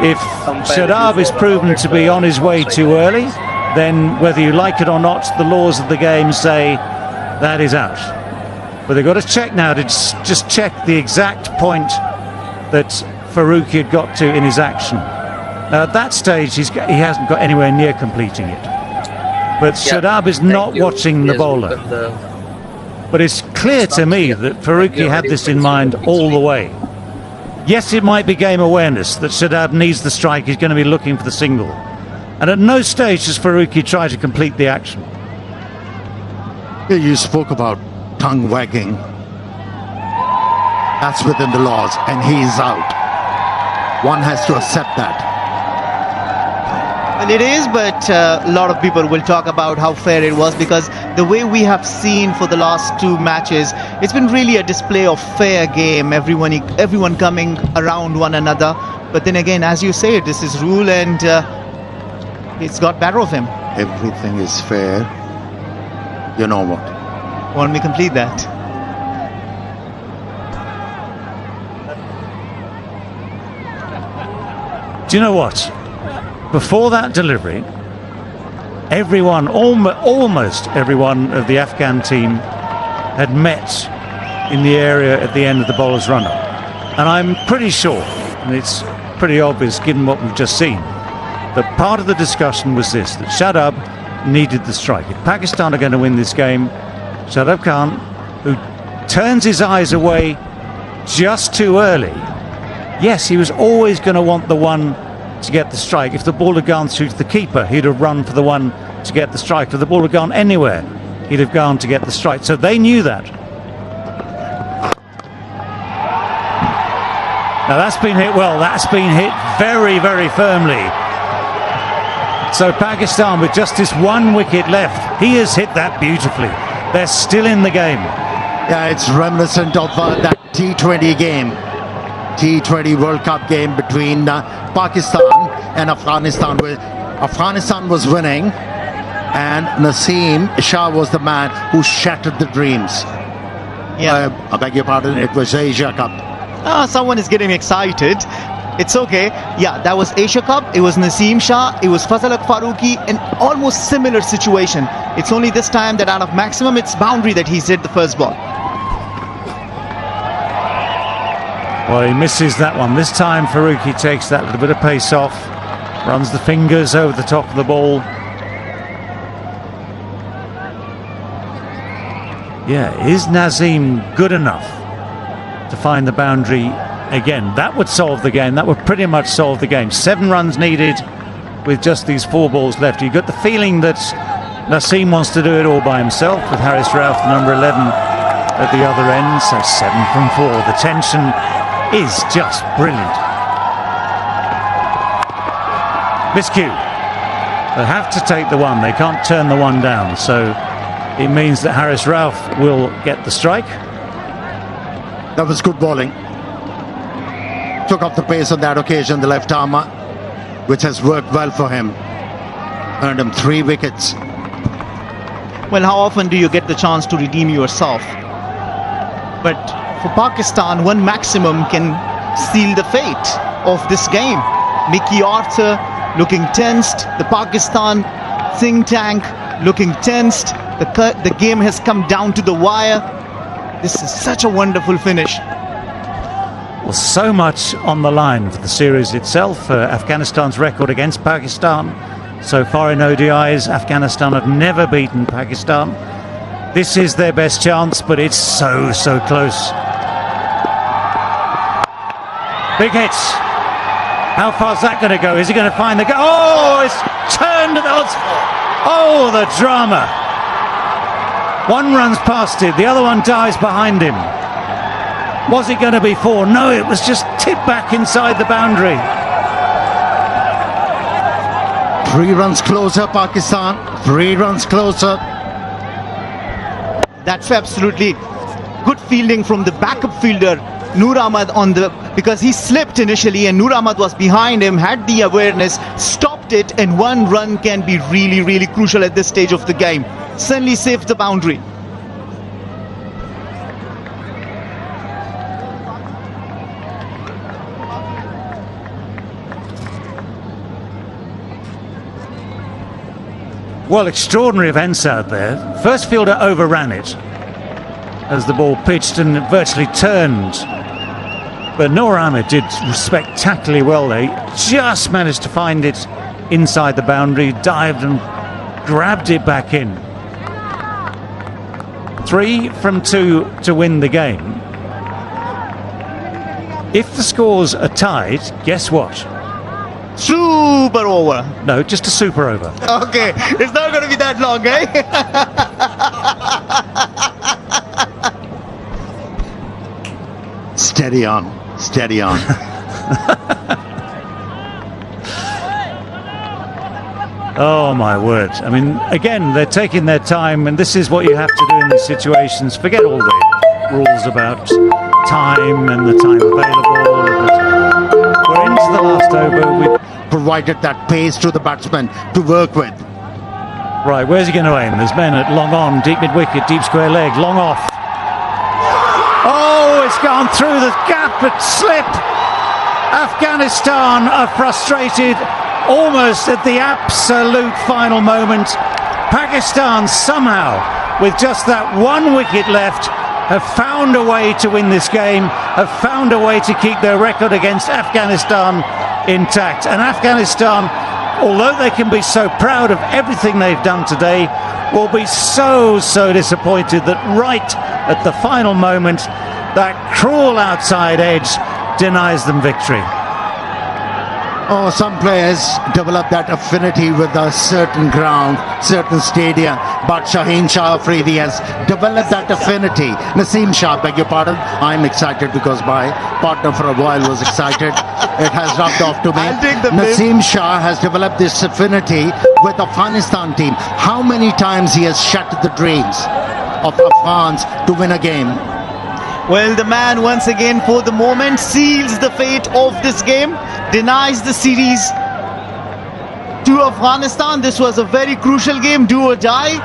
If Shadab is proven to be on his way too early, then whether you like it or not, the laws of the game say that is out. But they've got to check now to just check the exact point that Farooqi had got to in his action. Now at that stage, he hasn't got anywhere near completing it. But Shadab is not watching the bowler. But it's clear to me that Farooqi had this in mind all the way. Yes, it might be game awareness that Shadab needs the strike. He's going to be looking for the single. And at no stage does Farooqi try to complete the action. You spoke about tongue wagging. That's within the laws, and he's out. One has to accept that. Well, it is, but a lot of people will talk about how fair it was, because the way we have seen for the last two matches, it's been really a display of fair game, everyone coming around one another. But then again, as you say, this is rule, and it's got better of him. Everything is fair. You know what? Want me to complete that? Do you know what? Before that delivery, everyone, almost everyone of the Afghan team had met in the area at the end of the bowler's run-up. And I'm pretty sure, and it's pretty obvious given what we've just seen, that part of the discussion was this, that Shadab needed the strike. If Pakistan are going to win this game, Shadab Khan, who turns his eyes away just too early, yes, he was always going to want the one to get the strike. If the ball had gone through to the keeper, he'd have run for the one to get the strike. If the ball had gone anywhere, he'd have gone to get the strike. So they knew that. Now that's been hit well. That's been hit very, very firmly. So Pakistan, with just this one wicket left, he has hit that beautifully. They're still in the game. Yeah, it's reminiscent of that T20 game. T20 World Cup game between Pakistan and Afghanistan, where Afghanistan was winning and Naseem Shah was the man who shattered the dreams. Yeah. I beg your pardon, it was Asia Cup. Someone is getting excited. It's okay. Yeah, that was Asia Cup. It was Naseem Shah. It was fazalhaq Farooqi. An almost similar situation. It's only this time that out of maximum, it's boundary that he's hit the first ball. Well, he misses that one. This time Farooqi takes that little bit of pace off, runs the fingers over the top of the ball. Yeah, is Naseem good enough to find the boundary again? That would solve the game. That would pretty much solve the game. 7 runs needed with just these 4 balls left. You got the feeling that Naseem wants to do it all by himself, with Haris Rauf, the number 11, at the other end. So 7 from 4. The tension is just brilliant. Miscue. They have to take the one. They can't turn the one down. So it means that Haris Rauf will get the strike. That was good bowling. Took up the pace on that occasion, the left armer, which has worked well for him. Earned him 3 wickets. Well, how often do you get the chance to redeem yourself? But for Pakistan, one maximum can seal the fate of this game. Mickey Arthur looking tensed. The Pakistan think tank looking tensed. The game has come down to the wire. This is such a wonderful finish. Well, so much on the line for the series itself. Afghanistan's record against Pakistan so far in ODIs, Afghanistan have never beaten Pakistan. This is their best chance, but it's so close. Big hits. How far is that going to go? Is he going to find the goal? Oh, it's turned. Oh, the drama. One runs past it, the other one dives behind him. Was it going to be 4? No, it was just tipped back inside the boundary. 3 runs closer, Pakistan. 3 runs closer. That's absolutely good fielding from the backup fielder, Noor Ahmad, because he slipped initially and Noor Ahmad was behind him, had the awareness, stopped it, and 1 run can be really crucial at this stage of the game. Suddenly saved the boundary. Well, extraordinary events out there. First fielder overran it as the ball pitched and virtually turned. But Noor Ahmed did spectacularly well there. He just managed to find it inside the boundary, dived and grabbed it back in. 3 from 2 to win the game. If the scores are tied, guess what? Super over. No, just a super over. Okay, it's not going to be that long, eh? Steady on, steady on. Oh my word. I mean, again, they're taking their time, and this is what you have to do in these situations. Forget all the rules about time and the time available. But we're into the last over. We've Provided that pace to the batsman to work with. Right, where's he going to aim? There's men at long on, deep mid-wicket, deep square leg, long off. Oh, it's gone through the gap at slip. Afghanistan are frustrated almost at the absolute final moment. Pakistan somehow, with just that 1 wicket left, have found a way to win this game, have found a way to keep their record against Afghanistan intact. And Afghanistan, although they can be so proud of everything they've done today, will be so disappointed that right at the final moment, that cruel outside edge denies them victory. Oh, some players develop that affinity with a certain ground, certain stadium, but Shaheen Shah Afridi has developed that affinity. Naseem Shah, beg your pardon. I'm excited because my partner for a while was excited. It has rubbed off to me. I'll take the Naseem Shah has developed this affinity with the Afghanistan team. How many times he has shattered the dreams of Afghans to win a game? Well, the man once again for the moment seals the fate of this game, denies the series to Afghanistan. This was a very crucial game, do or die,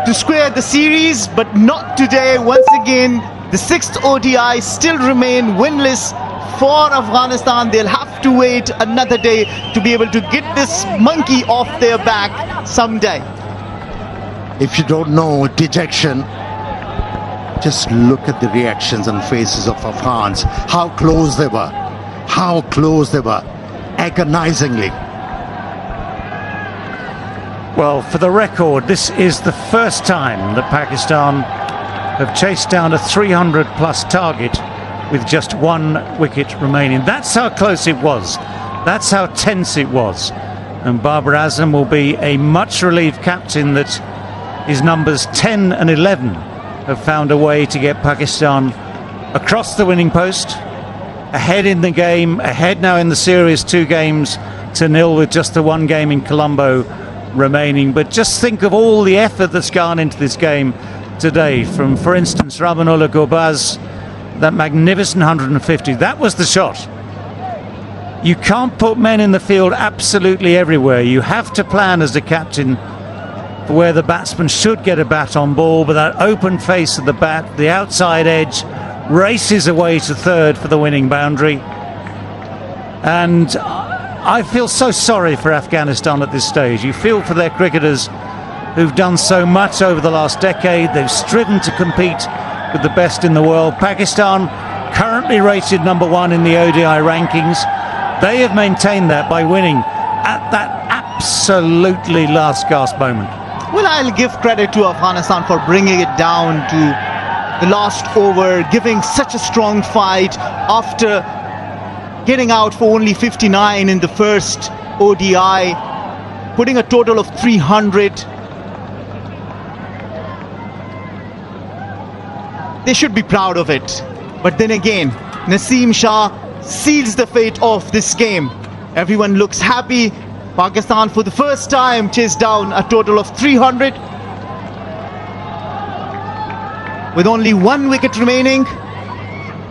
to square the series, but not today. Once again, the 6th ODI still remain winless for Afghanistan. They'll have to wait another day to be able to get this monkey off their back someday. If you don't know dejection, just look at the reactions and faces of Afghans. How close they were. How close they were. Agonizingly. Well, for the record, this is the first time that Pakistan have chased down a 300-plus target with just 1 wicket remaining. That's how close it was. That's how tense it was. And Babar Azam will be a much-relieved captain that his numbers 10 and 11 have found a way to get Pakistan across the winning post, ahead in the game, ahead now in the series 2-0 with just the 1 game in Colombo remaining. But just think of all the effort that's gone into this game today from, for instance, Ramanullah Gurbaz, that magnificent 150. That was the shot. You can't put men in the field absolutely everywhere. You have to plan as a captain for where the batsman should get a bat on ball, but that open face of the bat, the outside edge, races away to third for the winning boundary. And I feel so sorry for Afghanistan at this stage. You feel for their cricketers who've done so much over the last decade. They've striven to compete with the best in the world. Pakistan, currently rated number 1 in the ODI rankings. They have maintained that by winning at that absolutely last gasp moment. Well, I'll give credit to Afghanistan for bringing it down to the last over, giving such a strong fight after getting out for only 59 in the first ODI, putting a total of 300. They should be proud of it. But then again, Naseem Shah seals the fate of this game. Everyone looks happy. Pakistan for the first time chased down a total of 300 with only 1 wicket remaining.